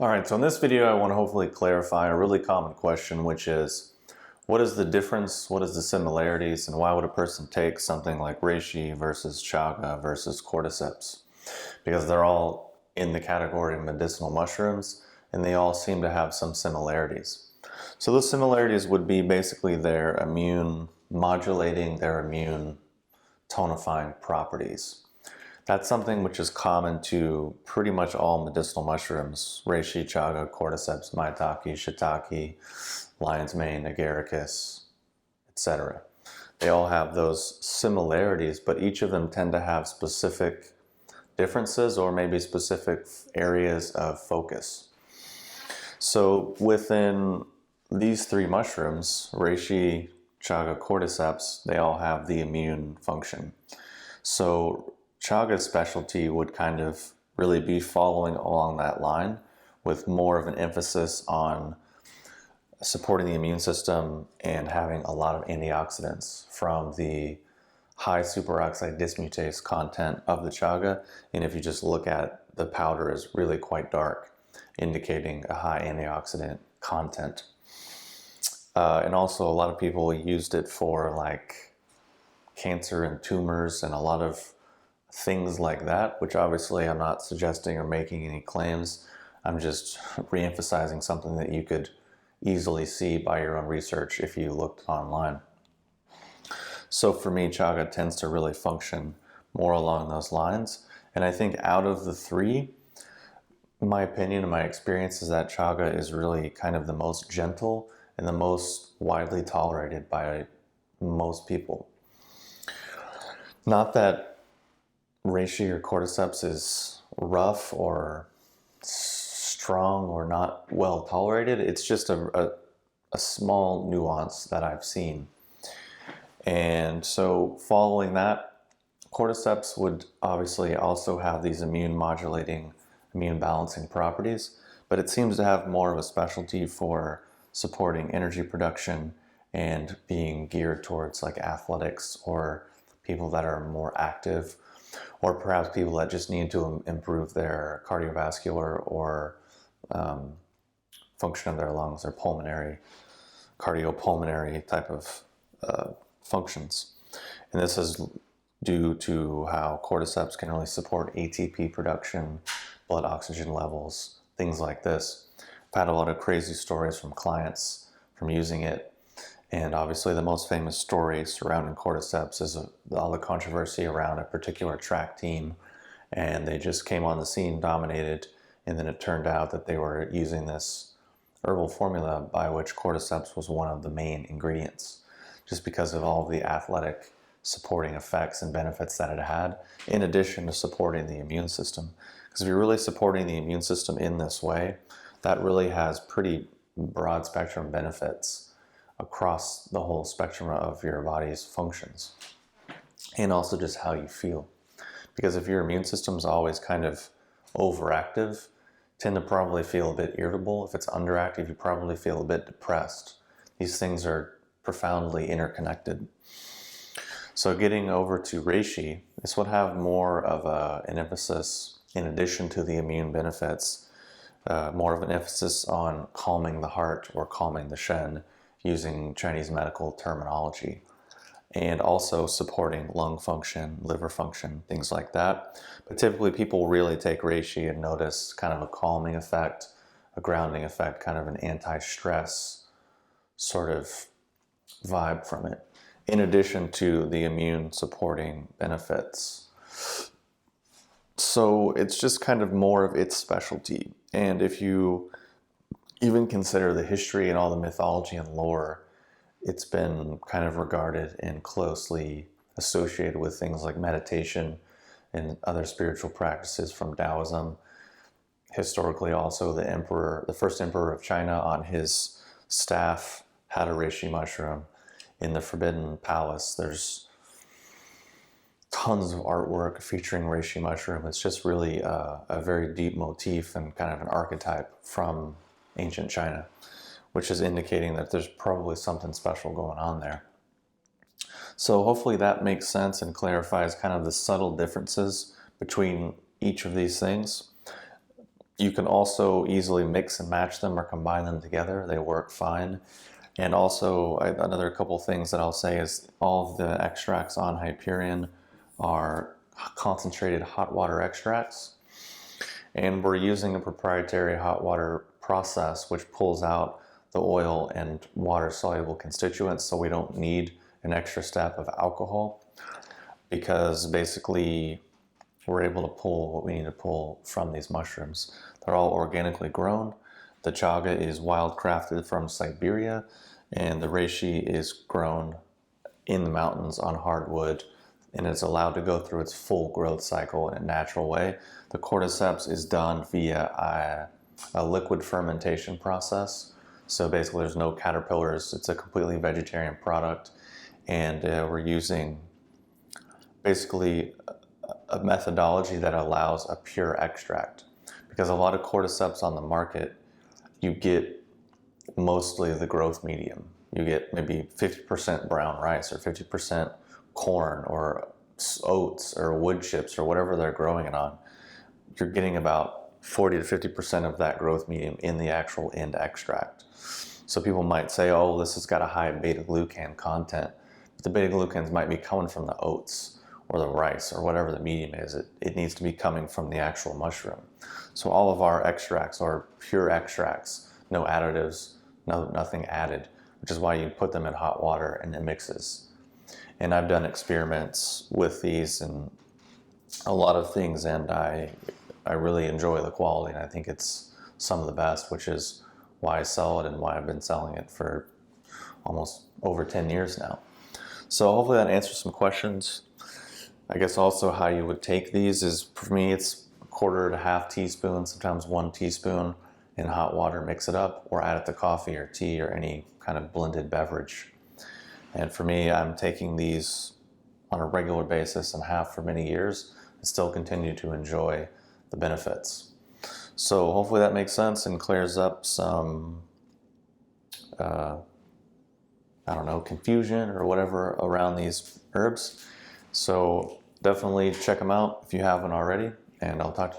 All right, so in this video, I want to hopefully clarify a really common question, which is, what is the difference, what is the similarities, and why would a person take something like Reishi versus Chaga versus Cordyceps? Because they're all in the category of medicinal mushrooms, and they all seem to have some similarities. So those similarities would be basically their immune modulating, their immune tonifying properties. That's something which is common to pretty much all medicinal mushrooms: reishi, chaga, cordyceps, maitake, shiitake, lion's mane, agaricus, etc. They all have those similarities, but each of them tend to have specific differences or maybe specific areas of focus. So within these three mushrooms, reishi, chaga, cordyceps, they all have the immune function. So Chaga's specialty would kind of really be following along that line, with more of an emphasis on supporting the immune system and having a lot of antioxidants from the high superoxide dismutase content of the chaga. And if you just look at the powder, is really quite dark, indicating a high antioxidant content. And also a lot of people used it for like cancer and tumors and a lot of things like that, which obviously I'm not suggesting or making any claims. I'm just re-emphasizing something that you could easily see by your own research if you looked online. So for me, chaga tends to really function more along those lines. And I think out of the three, my opinion and my experience is that chaga is really kind of the most gentle and the most widely tolerated by most people. Not that reishi or cordyceps is rough or strong or not well tolerated. It's just a small nuance that I've seen. And so following that, cordyceps would obviously also have these immune modulating, immune balancing properties, but it seems to have more of a specialty for supporting energy production and being geared towards like athletics or people that are more active, or perhaps people that just need to improve their cardiovascular or function of their lungs, their pulmonary, cardiopulmonary type of functions. And this is due to how cordyceps can really support ATP production, blood oxygen levels, things like this. I've had a lot of crazy stories from clients from using it. And obviously the most famous story surrounding cordyceps is all the controversy around a particular track team. And they just came on the scene, dominated, and then it turned out that they were using this herbal formula by which cordyceps was one of the main ingredients, just because of all of the athletic supporting effects and benefits that it had, in addition to supporting the immune system. Because if you're really supporting the immune system in this way, that really has pretty broad spectrum benefits across the whole spectrum of your body's functions, and also just how you feel. Because if your immune system is always kind of overactive, tend to probably feel a bit irritable. If it's underactive, you probably feel a bit depressed. These things are profoundly interconnected. So getting over to reishi, this would have more of an emphasis, in addition to the immune benefits, more of an emphasis on calming the heart or calming the shen, using Chinese medical terminology, and also supporting lung function, liver function, things like that. But typically people really take reishi and notice kind of a calming effect, a grounding effect, kind of an anti-stress sort of vibe from it, in addition to the immune supporting benefits. So it's just kind of more of its specialty. And if you even consider the history and all the mythology and lore, it's been kind of regarded and closely associated with things like meditation and other spiritual practices from Taoism. Historically also, the first emperor of China, on his staff had a reishi mushroom. In the Forbidden Palace, there's tons of artwork featuring reishi mushroom. It's just really a very deep motif and kind of an archetype from ancient China, which is indicating that there's probably something special going on there. So hopefully that makes sense and clarifies kind of the subtle differences between each of these things. You can also easily mix and match them or combine them together. They work fine. And also, another couple things that I'll say is all of the extracts on Hyperion are concentrated hot water extracts. And we're using a proprietary hot water process which pulls out the oil and water soluble constituents, so we don't need an extra step of alcohol, because basically we're able to pull what we need to pull from these mushrooms. They're all organically grown. The chaga is wild crafted from Siberia, and the reishi is grown in the mountains on hardwood, and it's allowed to go through its full growth cycle in a natural way. The cordyceps is done via a liquid fermentation process. So basically there's no caterpillars. It's a completely vegetarian product, and we're using basically a methodology that allows a pure extract. Because a lot of cordyceps on the market, you get mostly the growth medium. You get maybe 50% brown rice or 50% corn or oats or wood chips or whatever they're growing it on. You're getting about 40 to 50% of that growth medium in the actual end extract. So people might say, oh, this has got a high beta-glucan content. But the beta-glucans might be coming from the oats or the rice or whatever the medium is. It needs to be coming from the actual mushroom. So all of our extracts are pure extracts, no additives, nothing added, which is why you put them in hot water and it mixes. And I've done experiments with these and a lot of things, and I really enjoy the quality, and I think it's some of the best, which is why I sell it and why I've been selling it for almost over 10 years now. So hopefully that answers some questions. I guess also how you would take these is, for me, it's a quarter to half teaspoon, sometimes 1 teaspoon in hot water, mix it up, or add it to coffee or tea or any kind of blended beverage. And for me, I'm taking these on a regular basis and have for many years, and still continue to enjoy the benefits. So hopefully that makes sense and clears up some, I don't know, confusion or whatever around these herbs. So definitely check them out if you haven't already, and I'll talk to you soon.